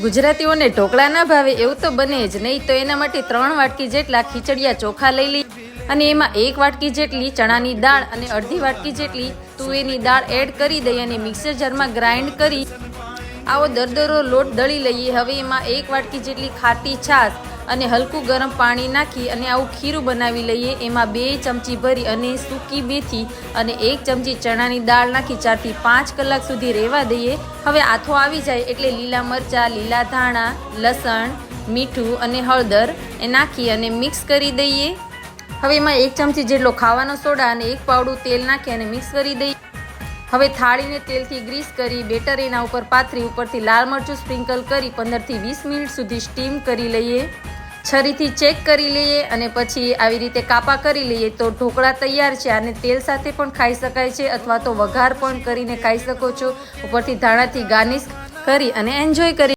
ગુજરાતીઓને ઢોકળા ના ભાવે એવું તો બને જ નહીં, તો એના માટે 3 વાટકી જેટલા ખીચડિયા ચોખા લઈ લઈએ અને એમાં 1 વાટકી જેટલી ચણાની દાળ અને અડધી વાટકી જેટલી તુવેરની દાળ એડ કરી દઈએ અને મિક્સર જારમાં ગ્રાઇન્ડ કરી આવો દરદરો લોટ દળી લઈએ। હવે એમાં 1 વાટકી જેટલી ખાટી છાશ અને હલકું ગરમ પાણી નાખી અને આવું ખીરું બનાવી લઈએ। એમાં 2 ચમચી ભરી અને સૂકી મેથી અને 1 ચમચી ચણાની દાળ નાખી 4 થી 5 કલાક સુધી રહેવા દઈએ। હવે આથો આવી જાય એટલે લીલા મરચાં, લીલા ધાણા, લસણ, મીઠું અને હળદર એ નાખી અને મિક્સ કરી દઈએ। હવે એમાં 1 ચમચી જેટલો ખાવાનો સોડા અને 1 પાવડું તેલ નાખી અને મિક્સ કરી દઈએ। હવે થાળીને તેલથી ગ્રીસ કરી બેટર એના ઉપર પાથરી ઉપરથી લાલ મરચું સ્પ્રિંકલ કરી 15 થી 20 મિનિટ સુધી સ્ટીમ કરી લઈએ। છરીથી ચેક કરી લઈએ અને પછી આવી રીતે કાપા કરી લઈએ તો ઢોકળા તૈયાર છે। આને તેલ સાથે પણ ખાઈ શકાય છે અથવા તો વઘાર પણ કરીને ખાઈ શકો છો। ઉપરથી ધાણાથી ગાર્નિશ કરી અને એન્જોય કરી।